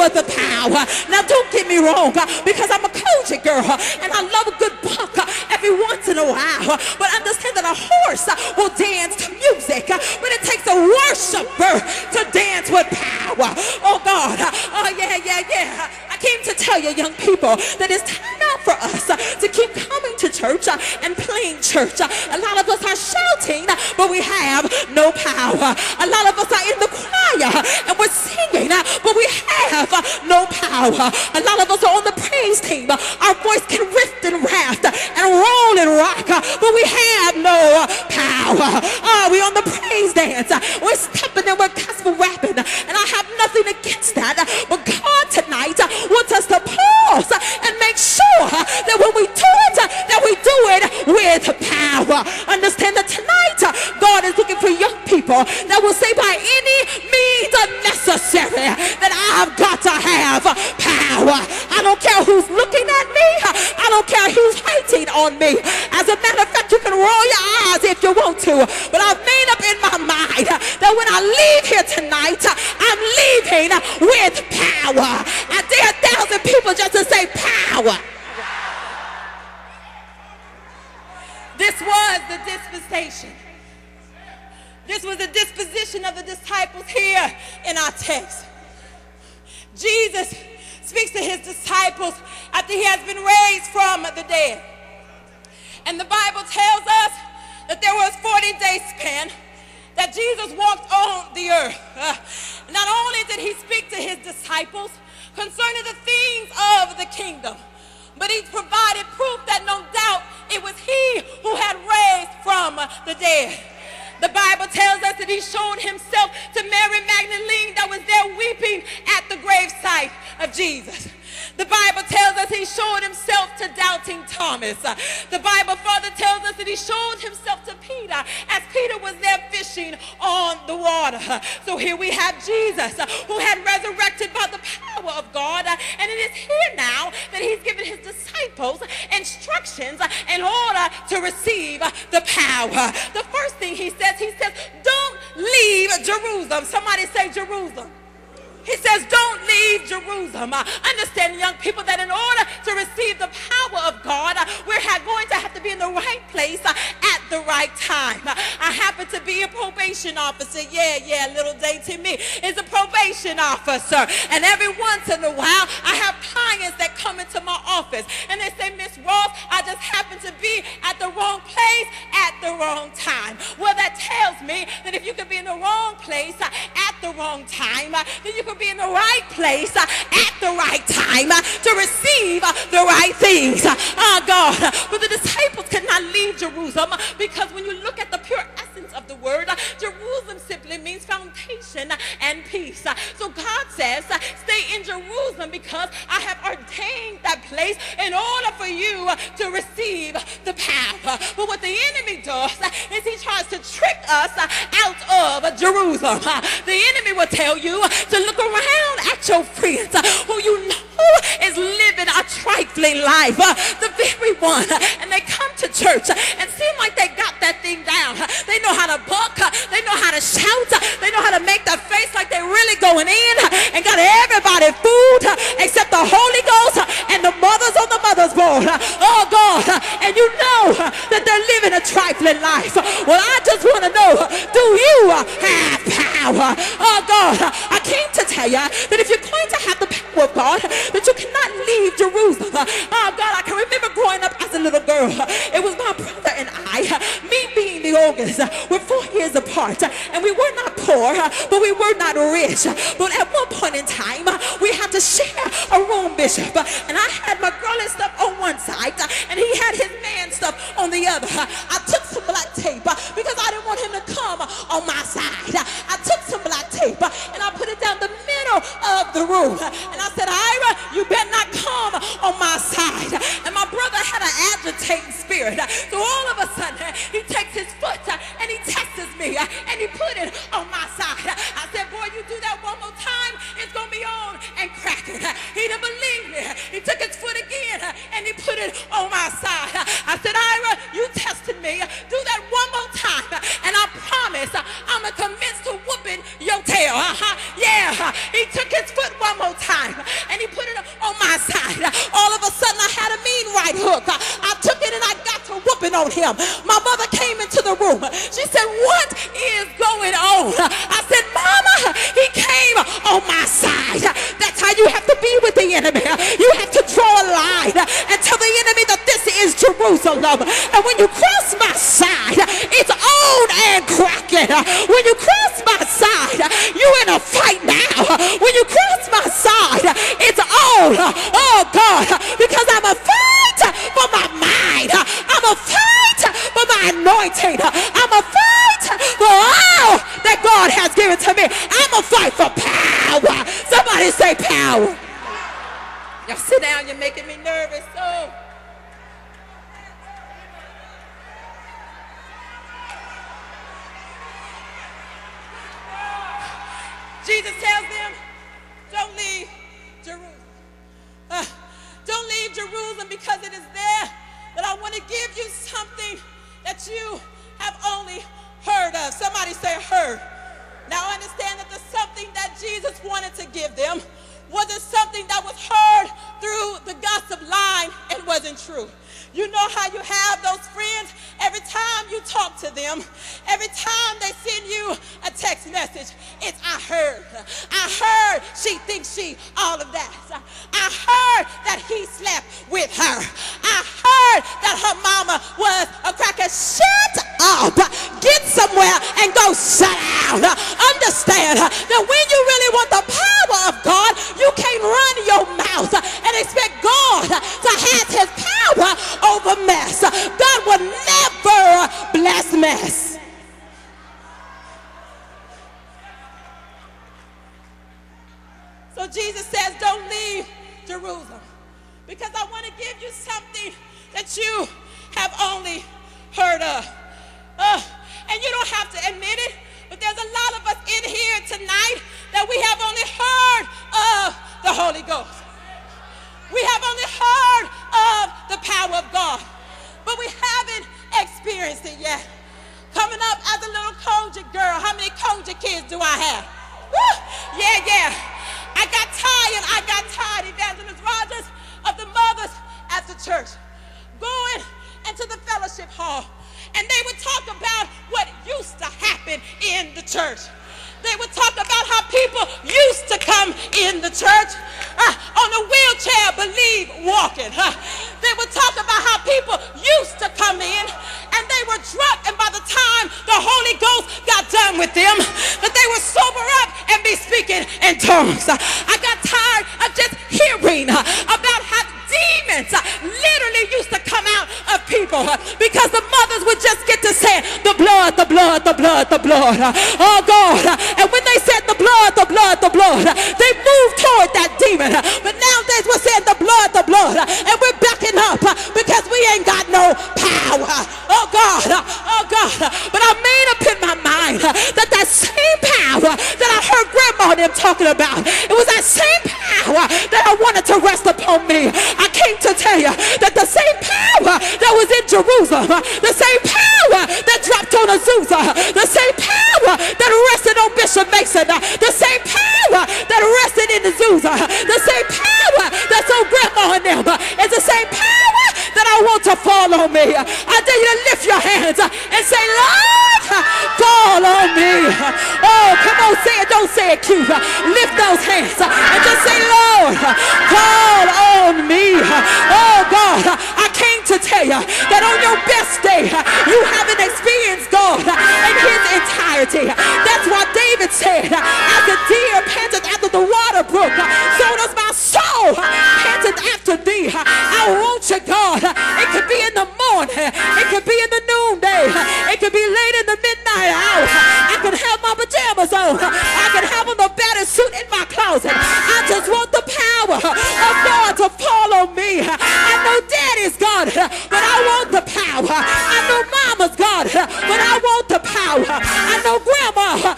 with the power. Now don't get me wrong, because I'm a culture girl and I love a good buck every once in a while, but understand that a horse will dance to music, but it takes a worshiper to dance with power. Oh God, oh yeah. I came to tell you, young people, that it's time now for us to keep coming to church and playing church. A lot of us are shouting, but we have no power. A lot of us are in the choir and we're singing, but we have no power. A lot of us are on the praise team. Our voice can riff and raft and roll and rock, but we have no power. We're on the praise dance. We're stepping and we're gospel rapping, and I have nothing against that. But God tonight wants us to pause and make sure that when we do it, that we do it with power. Understand that tonight God is looking for young people that will say, by any means necessary, that I've got to have power. I don't care who's looking at me. I don't care who's hating on me. As a matter of fact, you can roll your eyes if you want to, but I've made up in my mind that when I leave here tonight, I'm leaving with power. I dare 1,000 people just to say power. This was the dispensation. This was the disposition of the disciples here in our text. Jesus speaks to his disciples after he has been raised from the dead. And the Bible tells us that there was 40-day span that Jesus walked on the earth. Not only did he speak to his disciples concerning the things of the kingdom, but he provided proof that no doubt it was he who had raised from the dead. The Bible tells us that he showed himself to Mary Magdalene that was there weeping at the gravesite of Jesus. The Bible tells us he showed himself to doubting Thomas. The Bible further tells us that he showed himself to Peter as Peter was there fishing on the water. So here we have Jesus who had resurrected by the power of God, and it is here now that he's given his disciples instructions in order to receive the power. The first thing he says, don't leave Jerusalem. Somebody say Jerusalem. He says, don't leave Jerusalem. Understand, young people, that in order to receive the power of God, we're going to have to be in the right place at the right time. I happen to be a probation officer. Yeah, little Dainty me is a probation officer. And every once in a while, I have clients that come into my office and they say, Miss Ross, I just happen to be at the wrong place at the wrong time. Well, that tells me that if you could be in the wrong place at the wrong time, then you could be in the right place at the right time to receive the right things. God. But the disciples could not leave Jerusalem because when you look at the pure essence of the word, Jerusalem simply means foundation and peace. So God says, stay in Jerusalem because I have ordained that place in order for you to receive the power. But what the enemy does is he tries to trick us out of Jerusalem. The enemy will tell you to look around at your friends who you know is living a trifling life, the very one, and they come to church and seem like they got that thing down. They know how to buck, they know how to shout, they know how to make that face like they're really going in and got everybody food except the Holy Ghost and the mothers on the mother's board. Oh God, and you know that they're living a trifling life. Well, I just want to know, do you have power? Oh God, I came to tell you that if you're going to have the power of God, that you cannot leave Jerusalem. Oh God, I can remember growing up as a little girl. It was my brother and I, me being the oldest, we're 4 years apart, and we were not poor, but we were not rich. But at one point in time, we had to share a room, Bishop, and I had my girly stuff on one side, and he had his man stuff on the other. I took some black tape because I didn't want him to come on my side. I took some black tape and I put it down the middle of the room, and I said, Ira, you better not come on my side. And my brother had an agitating spirit, so all of a sudden he takes his foot and he tests me and he put it on my side. I said, boy, you do that one more time, it's gonna be on and cracking. He didn't believe me. He took his foot again and he put it on my side. I said, Ira, you tested me, do that one more time, and I promise I'm gonna commence to whooping your tail. Yeah, he took his foot one more time him. My mother came into the room. She said, what is going on? I said, Mama, he came on my side. That's how you have to be with the enemy. You have to draw a line and tell the enemy that this is Jerusalem. And when you cross my side, it's on and cracking. When you cross my side, you're in a fight now. When you cross my side, it's on. Oh God, because I'm a fight for my mind. I'm a fight for my anointing. I'm a fight for all that God has given to me. I'm a fight for power. Somebody say power. Y'all sit down, you're making me nervous. Oh. Jesus tells them, don't leave Jerusalem. Don't leave Jerusalem, because it is there that I want to give you something that you have only heard of. Somebody say heard. Now understand that the something that Jesus wanted to give them wasn't something that was heard through the gossip line and wasn't true. You know how you have those friends, every time you talk to them, every time they send you a text message, it's I heard she thinks she all of that. I heard that he slept with her. I heard that her mama was a cracker. Shut up. Get somewhere and go sit down. Understand that when you really want the power of God, you can't run your mouth and expect God to have his power over mess. God will never bless mess. So Jesus says, don't leave Jerusalem, because I want to give you something that you have only heard of. And you don't have to admit it, but there's a lot of us in here tonight that we have only heard of the Holy Ghost. We have only heard of the power of God, but we haven't experienced it yet. Coming up as a little Kojic girl, how many Kojic kids do I have? Woo! Yeah. I got tired, Evangelist Rogers, of the mothers at the church going into the fellowship hall, and they would talk about what used to happen in the church. They would talk about how people used to come in the church on a wheelchair, believe walking. They would talk about how people used to come in and they were drunk, and by the time the Holy Ghost got done with them, that they would sober up and be speaking in tongues. I got tired of just hearing about how demons literally used to come out of people because the mothers would just get to say the blood, the blood, the blood, the blood. Oh God. And when they said the blood, the blood, the blood, they moved toward that demon. But nowadays we're saying the blood, and we're backing up because we ain't got no power. Oh God. But I made up in my mind that same power that I heard Grandma and them talking about, it was that same power that I wanted to rest upon me. I came to tell you that the same power that was in Jerusalem, the same power that dropped on Azusa, the same power that rested on Bishop Mason, the same power that rested in Azusa, the same power that's on Grandma and them, is the same power that I want to fall on me. I dare you to lift your hands and say, Lord, fall on me. Oh, come on, say it. Don't say it cute. Lift those hands and just say, Lord, fall on me. Oh God, I came to tell you that on your best day, you haven't experienced God in his entirety. That's why David said, as the deer panteth after the water brook, so does my soul panteth after thee. I want you, God. It could be in the morning, it could be in the noonday, it could be late in the midnight hour. I could have my pajamas on, I could have on the baddest suit in my closet. I just want the power of God to fall on me. I know Daddy's God, but I want the power. I know Mama's God, but I want the power. I know Grandma,